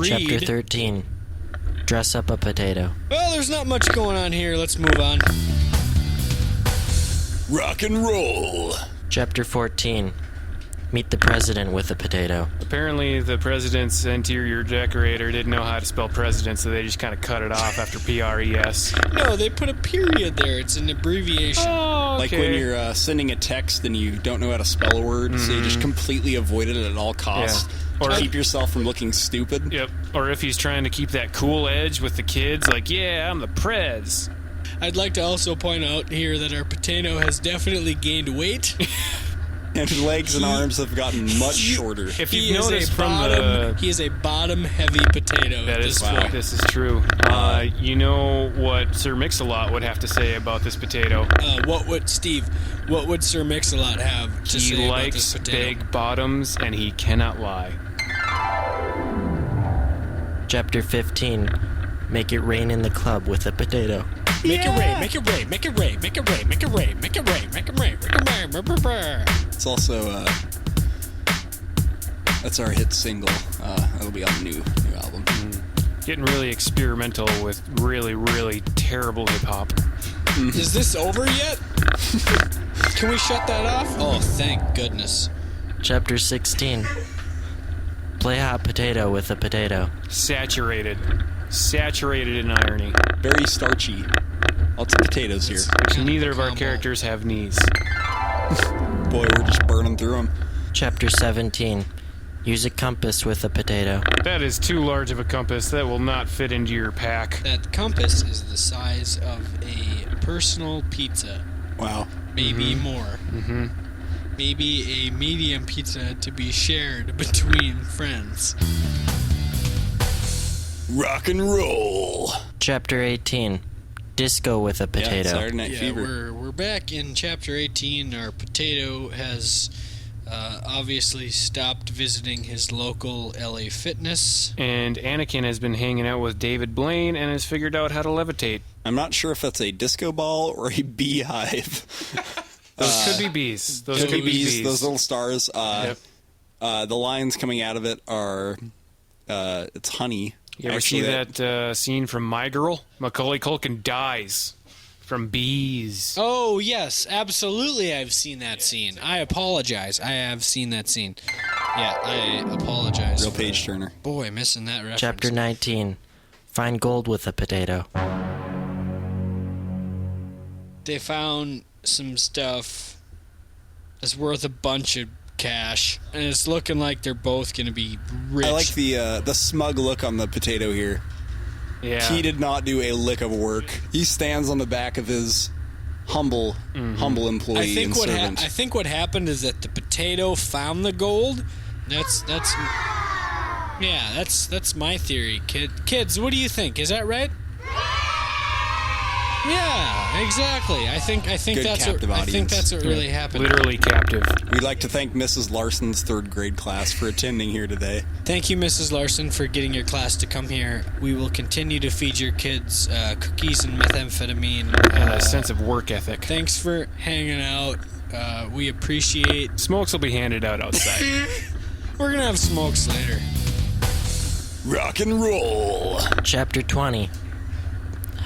Chapter 13. Dress up a potato. Well, there's not much going on here. Let's move on. Rock and roll. Chapter 14. Meet the president with a potato. Apparently, the president's interior decorator didn't know how to spell president, so they just kind of cut it off after PRES. No, they put a period there. It's an abbreviation. Oh, okay. Like when you're sending a text and you don't know how to spell a word, so you just completely avoid it at all costs. Yeah. To Or- keep yourself from looking stupid. Yep. Or if he's trying to keep that cool edge with the kids, like, yeah, I'm the prez. I'd like to also point out here that our potato has definitely gained weight. And his legs and arms have gotten much shorter. If He you've is noticed a from bottom. the... He is a bottom-heavy potato. That at is this point. This is true. You know what Sir Mix-a-Lot would have to say about this potato? What would Sir Mix-a-Lot have to He say about likes this potato? big bottoms, and he cannot lie. Chapter 15. Make it rain in the club with a potato. Make it rain, make it rain, make it rain, make it rain, make it rain, make it rain, make it rain, make it rain, make it rain. It's also, that's our hit single. That'll be on the new album. Getting really experimental with really, really terrible hip-hop. Is this over yet? Can we shut that off? Oh, thank goodness. Chapter 16. Play hot potato with a potato. Saturated in irony. Very starchy. Lots of potatoes here. Which neither of our characters have knees. Boy, we're just burning through them. Chapter 17. Use a compass with a potato. That is too large of a compass. That will not fit into your pack. That compass is the size of a personal pizza. Wow. Maybe more. Maybe a medium pizza to be shared between friends. Rock and roll. Chapter 18. Disco with a potato. Yeah, Saturday Night Fever. We're back in chapter 18. Our potato has obviously stopped visiting his local LA Fitness. And Anakin has been hanging out with David Blaine and has figured out how to levitate. I'm not sure if that's a disco ball or a beehive. Those could be bees. Those Could could be be bees, bees. those little stars. Yep. The lines coming out of it are, it's honey. You ever see that scene from My Girl? Macaulay Culkin dies from bees. Oh, yes, absolutely I've seen that scene. I apologize. I have seen that scene. Yeah, I apologize. Real page turner. Boy, missing that reference. Chapter 19. Find gold with a potato. They found some stuff that's worth a bunch of cash, and it's looking like they're both going to be rich. I like the smug look on the potato here. Yeah. He did not do a lick of work. He stands on the back of his humble employee I think and what servant. I think what happened is that the potato found the gold. That's my theory. Kids, what do you think? Is that right? Yeah, exactly. I think Good that's captive what, I think audience. that's what really happened. Literally captive. We'd like to thank Mrs. Larson's third grade class for attending here today. Thank you, Mrs. Larson, for getting your class to come here. We will continue to feed your kids cookies and methamphetamine. And a sense of work ethic. Thanks for hanging out. We appreciate. Smokes will be handed out outside. We're gonna have smokes later. Rock and roll. Chapter 20.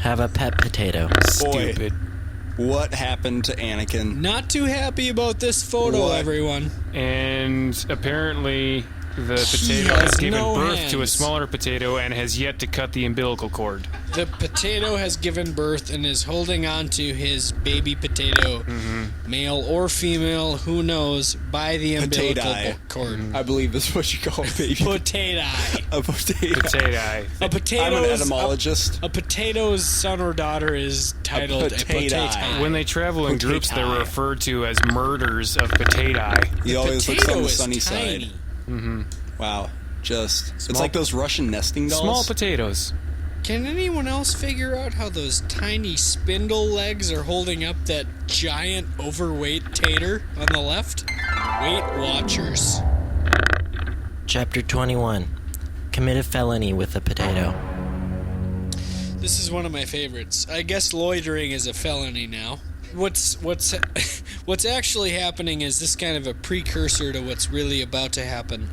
Have a pet potato. Stupid. What happened to Anakin? Not too happy about this photo, What? everyone. And apparently the He potato has has given no birth to a hands. smaller potato and has yet to cut the umbilical cord. The potato has given birth and is holding on to his baby potato, male or female, who knows, by the umbilical Potato. cord. I believe is what you call a baby. Potato. A potato. Potato. A potato. I'm an etymologist. A potato's son or daughter is titled a potato. potato. When they travel in groups, they're Potato. referred to as murders of potato. He always looks Potato on the is sunny tiny. side. Wow. It's Small- like those Russian nesting dolls. Small potatoes. Can anyone else figure out how those tiny spindle legs are holding up that giant overweight tater on the left? Weight Watchers. Chapter 21. Commit a felony with a potato. This is one of my favorites. I guess loitering is a felony now. what's actually happening is this kind of a precursor to what's really about to happen.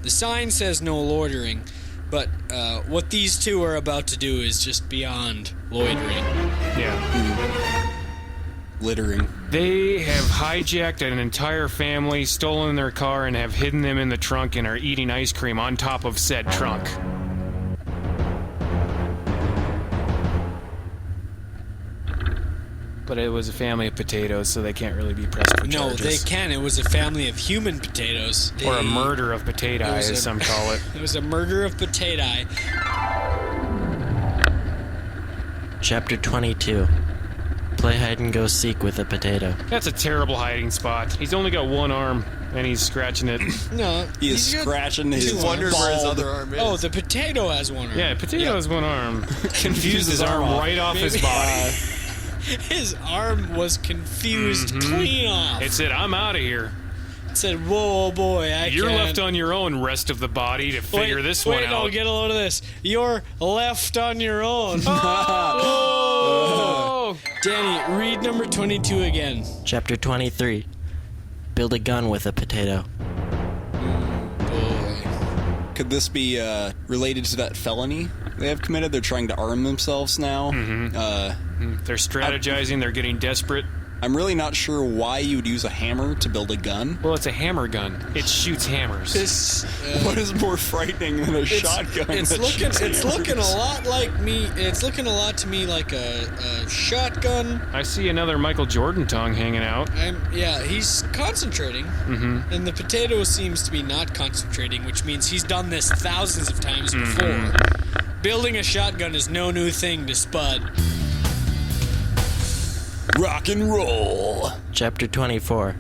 The sign says no loitering, but what these two are about to do is just beyond loitering. Yeah. Littering. They have hijacked an entire family, stolen their car, and have hidden them in the trunk and are eating ice cream on top of said trunk. But it was a family of potatoes, so they can't really be pressed for No, charges. they can. It was a family of human potatoes. Or a murder of potato, as some call it. It was a murder of potato. Chapter 22. Play hide and go seek with a potato. That's a terrible hiding spot. He's only got one arm, and he's scratching it. No, He is he's got scratching his two Wondering where his bald- other arm is. Oh, the potato has one arm. Yeah, potato Yeah. has one arm. Confused his arm off. right off his Maybe- body. His arm was confused clean off. It said, I'm out of here. It said, whoa, boy, You're can't. left on your own, rest of the body, to figure this one Wait, out. no, get a load of this. You're left on your own. Oh! Danny, read number 22 again. Chapter 23. Build a gun with a potato. Boy. Could this be related to that felony they have committed? They're trying to arm themselves now. They're strategizing, they're getting desperate. I'm really not sure why you would use a hammer to build a gun. Well, it's a hammer gun. It shoots hammers. This, What is more frightening than a shotgun? It's that looking. shoots It's looking a hammers? lot like me. It's looking a lot to me like a shotgun. I see another Michael Jordan tongue hanging out. Yeah, he's concentrating, and the potato seems to be not concentrating, which means he's done this thousands of times before. Building a shotgun is no new thing to Spud. Rock and roll. Chapter 24.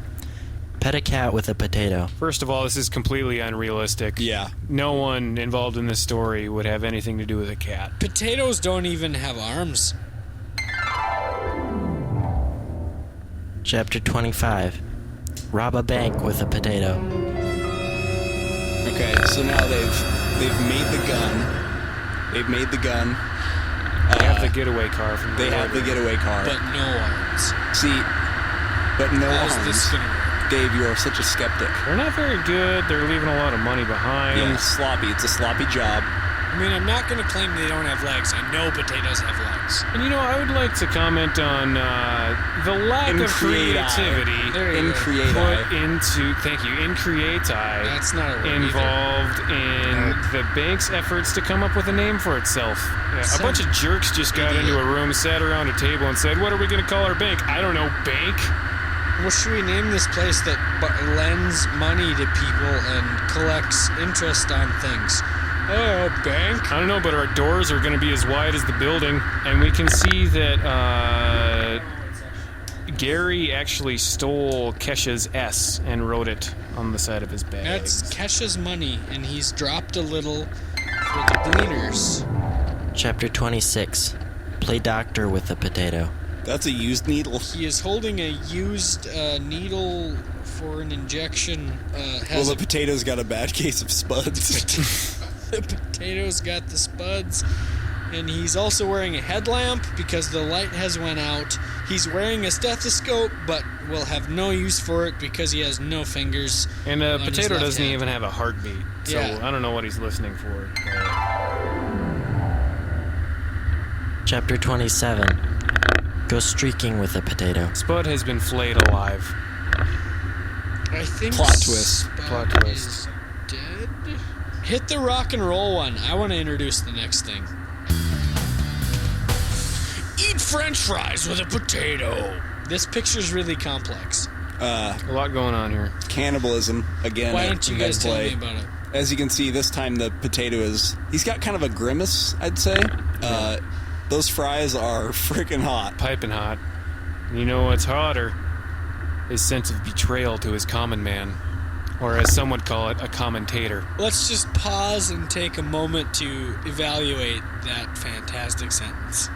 Pet a cat with a potato. First of all, this is completely unrealistic. Yeah. No one involved in this story would have anything to do with a cat. Potatoes don't even have arms. Chapter 25. Rob a bank with a potato. Okay, so now they've made the gun. They've made the gun. They have the getaway car from They have the getaway car. But no arms. See, but no How's arms. this gonna work? Dave, you are such a skeptic. They're not very good. They're leaving a lot of money behind. Yeah, sloppy. It's a sloppy job. I mean, I'm not going to claim they don't have legs. I know potatoes have legs. And you know, I would like to comment on the lack In of creati. creativity There you In go. creati. put into, thank you, in creati That's not a word involved in the bank's efforts to come up with a name for itself. Yeah, a Some bunch of jerks just got idiot. into a room, sat around a table, and said, "What are we going to call our bank?" I don't know, bank. What should we name this place that lends money to people and collects interest on things? Oh, bank? I don't know, but our doors are going to be as wide as the building, and we can see that Gary actually stole Kesha's S and wrote it on the side of his bag. That's Kesha's money, and he's dropped a little for the gleaners. Chapter 26. Play doctor with a potato. That's a used needle. He is holding a used needle for an injection. Well, Has the potato's got a bad case of spuds. the potato's got the spuds, and he's also wearing a headlamp because the light has went out. He's wearing a stethoscope, but will have no use for it because he has no fingers. And on his Potato left doesn't hand. even have a heartbeat, so Yeah. I don't know what he's listening for. Chapter 27. Go streaking with a potato. Spud has been flayed alive. I think Plot twist. Spud Plot twist. is dead. Hit the rock and roll one. I want to introduce the next thing. Eat French fries with a potato. This picture's really complex. A lot going on here. Cannibalism again. Why at don't you head guys tell play. me about it? As you can see, this time the potato he's got kind of a grimace, I'd say. Those fries are freaking hot. Piping hot. You know what's hotter? His sense of betrayal to his common man. Or as some would call it, a commentator. Let's just pause and take a moment to evaluate that fantastic sentence.